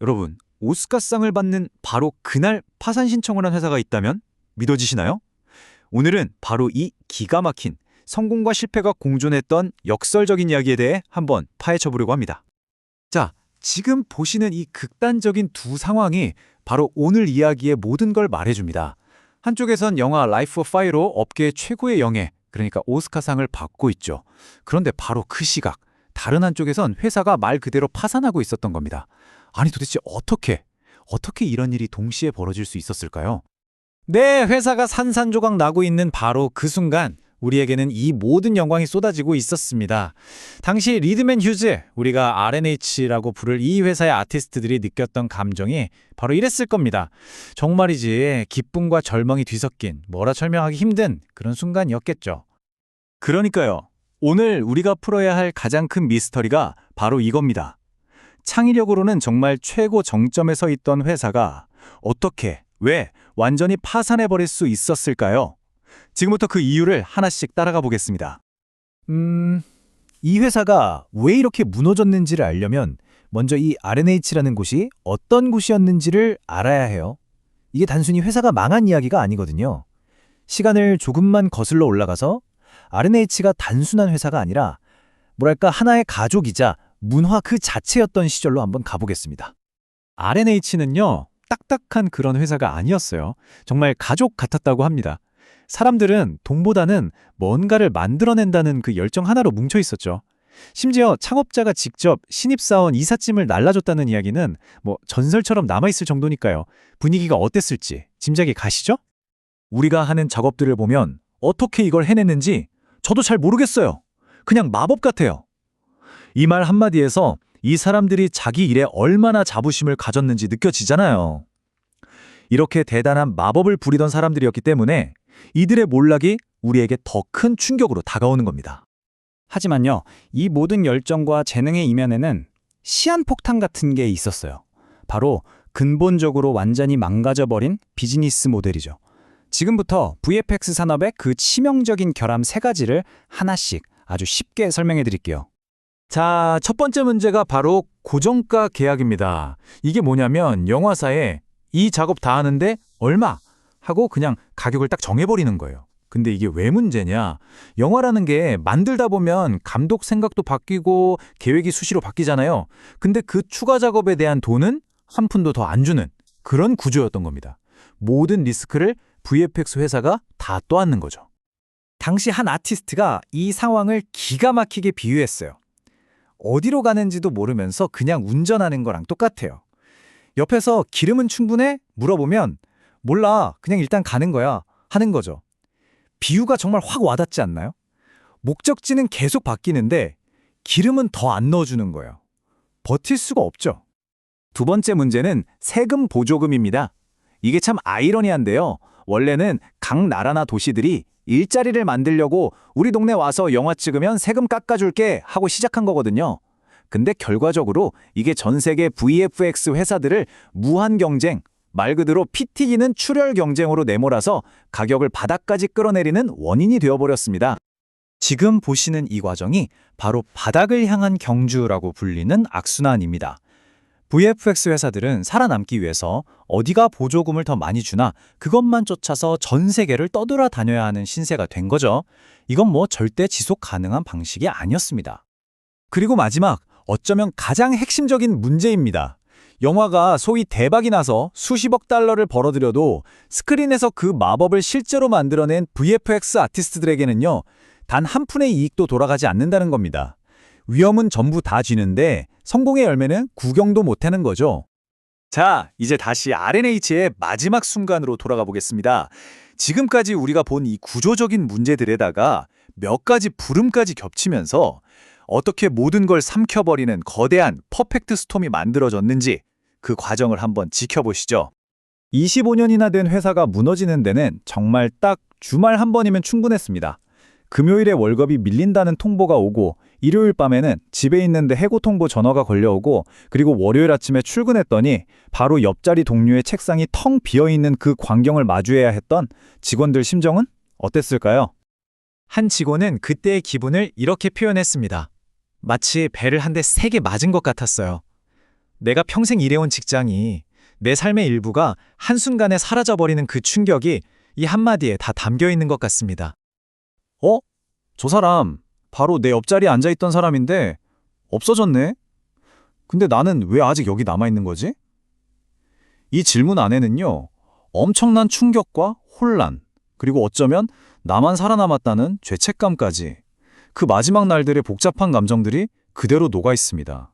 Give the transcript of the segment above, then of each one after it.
여러분, 오스카상을 받는 바로 그날 파산 신청을 한 회사가 있다면 믿어지시나요? 오늘은 바로 이 기가 막힌 성공과 실패가 공존했던 역설적인 이야기에 대해 한번 파헤쳐 보려고 합니다. 자, 지금 보시는 이 극단적인 두 상황이 바로 오늘 이야기의 모든 걸 말해줍니다. 한쪽에선 영화 라이프 오브 파이로 업계 최고의 영예, 그러니까 오스카상을 받고 있죠. 그런데 바로 그 시각, 다른 한쪽에선 회사가 말 그대로 파산하고 있었던 겁니다. 아니 도대체 어떻게 이런 일이 동시에 벌어질 수 있었을까요? 네, 회사가 산산조각 나고 있는 바로 그 순간 우리에게는 이 모든 영광이 쏟아지고 있었습니다. 당시 리드맨 휴즈, 우리가 R&H라고 부를 이 회사의 아티스트들이 느꼈던 감정이 바로 이랬을 겁니다. 정말이지 기쁨과 절망이 뒤섞인 뭐라 설명하기 힘든 그런 순간이었겠죠. 그러니까요. 오늘 우리가 풀어야 할 가장 큰 미스터리가 바로 이겁니다. 창의력으로는 정말 최고 정점에 서 있던 회사가 어떻게, 왜 완전히 파산해버릴 수 있었을까요? 지금부터 그 이유를 하나씩 따라가 보겠습니다. 이 회사가 왜 이렇게 무너졌는지를 알려면 먼저 이 R&H라는 곳이 어떤 곳이었는지를 알아야 해요. 이게 단순히 회사가 망한 이야기가 아니거든요. 시간을 조금만 거슬러 올라가서 R&H가 단순한 회사가 아니라 뭐랄까 하나의 가족이자 문화 그 자체였던 시절로 한번 가보겠습니다. R&H는요, 딱딱한 그런 회사가 아니었어요. 정말 가족 같았다고 합니다. 사람들은 돈보다는 뭔가를 만들어낸다는 그 열정 하나로 뭉쳐 있었죠. 심지어 창업자가 직접 신입사원 이삿짐을 날라줬다는 이야기는 전설처럼 남아있을 정도니까요. 분위기가 어땠을지 짐작이 가시죠? 우리가 하는 작업들을 보면 어떻게 이걸 해냈는지 저도 잘 모르겠어요. 그냥 마법 같아요. 이 말 한마디에서 이 사람들이 자기 일에 얼마나 자부심을 가졌는지 느껴지잖아요. 이렇게 대단한 마법을 부리던 사람들이었기 때문에 이들의 몰락이 우리에게 더 큰 충격으로 다가오는 겁니다. 하지만요, 이 모든 열정과 재능의 이면에는 시한폭탄 같은 게 있었어요. 바로 근본적으로 완전히 망가져버린 비즈니스 모델이죠. 지금부터 VFX 산업의 그 치명적인 결함 세 가지를 하나씩 아주 쉽게 설명해 드릴게요. 자, 첫 번째 문제가 바로 고정가 계약입니다. 이게 뭐냐면 영화사에 이 작업 다 하는데 얼마? 하고 그냥 가격을 딱 정해버리는 거예요. 근데 이게 왜 문제냐? 영화라는 게 만들다 보면 감독 생각도 바뀌고 계획이 수시로 바뀌잖아요. 근데 그 추가 작업에 대한 돈은 한 푼도 더 안 주는 그런 구조였던 겁니다. 모든 리스크를 VFX 회사가 다 떠안는 거죠. 당시 한 아티스트가 이 상황을 기가 막히게 비유했어요. 어디로 가는지도 모르면서 그냥 운전하는 거랑 똑같아요. 옆에서 기름은 충분해? 물어보면 몰라, 그냥 일단 가는 거야 하는 거죠. 비유가 정말 확 와닿지 않나요? 목적지는 계속 바뀌는데 기름은 더 안 넣어주는 거예요. 버틸 수가 없죠. 두 번째 문제는 세금 보조금입니다. 이게 참 아이러니한데요. 원래는 각 나라나 도시들이 일자리를 만들려고 우리 동네 와서 영화 찍으면 세금 깎아줄게 하고 시작한 거거든요. 근데 결과적으로 이게 전 세계 VFX 회사들을 무한 경쟁, 말 그대로 피 튀기는 출혈 경쟁으로 내몰아서 가격을 바닥까지 끌어내리는 원인이 되어버렸습니다. 지금 보시는 이 과정이 바로 바닥을 향한 경주라고 불리는 악순환입니다. VFX 회사들은 살아남기 위해서 어디가 보조금을 더 많이 주나 그것만 쫓아서 전 세계를 떠돌아다녀야 하는 신세가 된 거죠. 이건 절대 지속 가능한 방식이 아니었습니다. 그리고 마지막, 어쩌면 가장 핵심적인 문제입니다. 영화가 소위 대박이 나서 수십억 달러를 벌어들여도 스크린에서 그 마법을 실제로 만들어낸 VFX 아티스트들에게는요, 단 한 푼의 이익도 돌아가지 않는다는 겁니다. 위험은 전부 다 쥐는데 성공의 열매는 구경도 못하는 거죠. 자, 이제 다시 R&H의 마지막 순간으로 돌아가 보겠습니다. 지금까지 우리가 본 이 구조적인 문제들에다가 몇 가지 불음까지 겹치면서 어떻게 모든 걸 삼켜버리는 거대한 퍼펙트 스톰이 만들어졌는지 그 과정을 한번 지켜보시죠. 25년이나 된 회사가 무너지는 데는 정말 딱 주말 한 번이면 충분했습니다. 금요일에 월급이 밀린다는 통보가 오고 일요일 밤에는 집에 있는데 해고 통보 전화가 걸려오고 그리고 월요일 아침에 출근했더니 바로 옆자리 동료의 책상이 텅 비어있는 그 광경을 마주해야 했던 직원들 심정은 어땠을까요? 한 직원은 그때의 기분을 이렇게 표현했습니다. 마치 배를 한 대 세게 맞은 것 같았어요. 내가 평생 일해온 직장이 내 삶의 일부가 한순간에 사라져버리는 그 충격이 이 한마디에 다 담겨 있는 것 같습니다. 저 사람 바로 내 옆자리에 앉아있던 사람인데 없어졌네? 근데 나는 왜 아직 여기 남아있는 거지? 이 질문 안에는요, 엄청난 충격과 혼란, 그리고 어쩌면 나만 살아남았다는 죄책감까지 그 마지막 날들의 복잡한 감정들이 그대로 녹아 있습니다.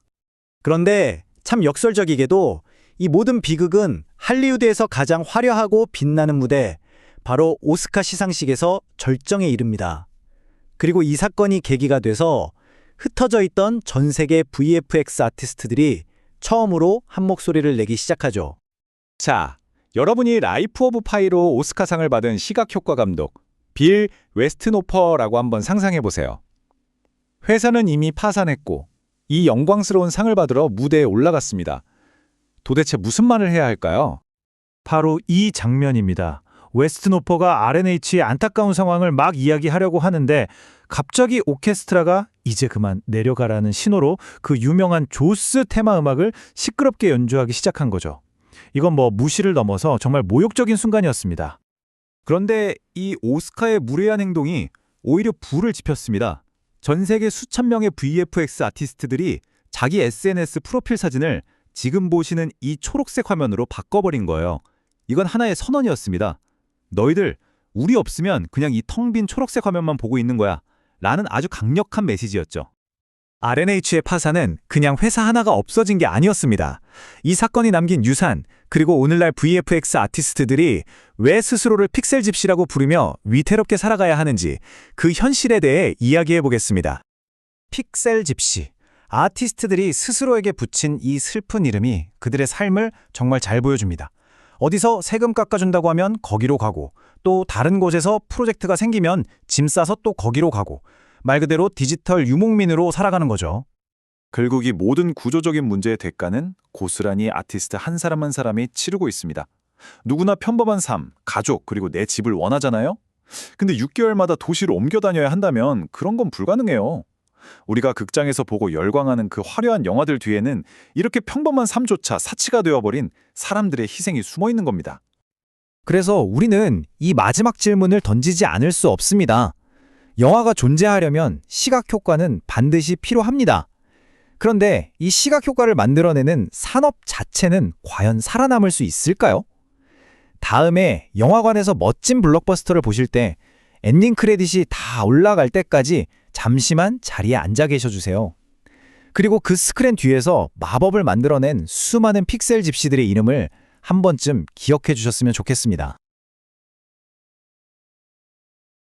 그런데 참 역설적이게도 이 모든 비극은 할리우드에서 가장 화려하고 빛나는 무대, 바로 오스카 시상식에서 절정에 이릅니다. 그리고 이 사건이 계기가 돼서 흩어져 있던 전 세계 VFX 아티스트들이 처음으로 한 목소리를 내기 시작하죠. 자, 여러분이 라이프 오브 파이로 오스카상을 받은 시각효과 감독 빌 웨스트노퍼라고 한번 상상해 보세요. 회사는 이미 파산했고 이 영광스러운 상을 받으러 무대에 올라갔습니다. 도대체 무슨 말을 해야 할까요? 바로 이 장면입니다. 웨스트노퍼가 R&H의 안타까운 상황을 막 이야기하려고 하는데 갑자기 오케스트라가 이제 그만 내려가라는 신호로 그 유명한 조스 테마 음악을 시끄럽게 연주하기 시작한 거죠. 이건 무시를 넘어서 정말 모욕적인 순간이었습니다. 그런데 이 오스카의 무례한 행동이 오히려 불을 지폈습니다. 전 세계 수천 명의 VFX 아티스트들이 자기 SNS 프로필 사진을 지금 보시는 이 초록색 화면으로 바꿔버린 거예요. 이건 하나의 선언이었습니다. 너희들 우리 없으면 그냥 이 텅 빈 초록색 화면만 보고 있는 거야 라는 아주 강력한 메시지였죠. R&H의 파산은 그냥 회사 하나가 없어진 게 아니었습니다. 이 사건이 남긴 유산, 그리고 오늘날 VFX 아티스트들이 왜 스스로를 픽셀 집시라고 부르며 위태롭게 살아가야 하는지 그 현실에 대해 이야기해 보겠습니다. 픽셀 집시. 아티스트들이 스스로에게 붙인 이 슬픈 이름이 그들의 삶을 정말 잘 보여줍니다. 어디서 세금 깎아준다고 하면 거기로 가고, 또 다른 곳에서 프로젝트가 생기면 짐 싸서 또 거기로 가고, 말 그대로 디지털 유목민으로 살아가는 거죠. 결국 이 모든 구조적인 문제의 대가는 고스란히 아티스트 한 사람 한 사람이 치르고 있습니다. 누구나 평범한 삶, 가족, 그리고 내 집을 원하잖아요? 근데 6개월마다 도시를 옮겨 다녀야 한다면 그런 건 불가능해요. 우리가 극장에서 보고 열광하는 그 화려한 영화들 뒤에는 이렇게 평범한 삶조차 사치가 되어버린 사람들의 희생이 숨어 있는 겁니다. 그래서 우리는 이 마지막 질문을 던지지 않을 수 없습니다. 영화가 존재하려면 시각 효과는 반드시 필요합니다. 그런데 이 시각 효과를 만들어내는 산업 자체는 과연 살아남을 수 있을까요? 다음에 영화관에서 멋진 블록버스터를 보실 때 엔딩 크레딧이 다 올라갈 때까지 잠시만 자리에 앉아 계셔 주세요. 그리고 그 스크린 뒤에서 마법을 만들어낸 수많은 픽셀 집시들의 이름을 한 번쯤 기억해 주셨으면 좋겠습니다.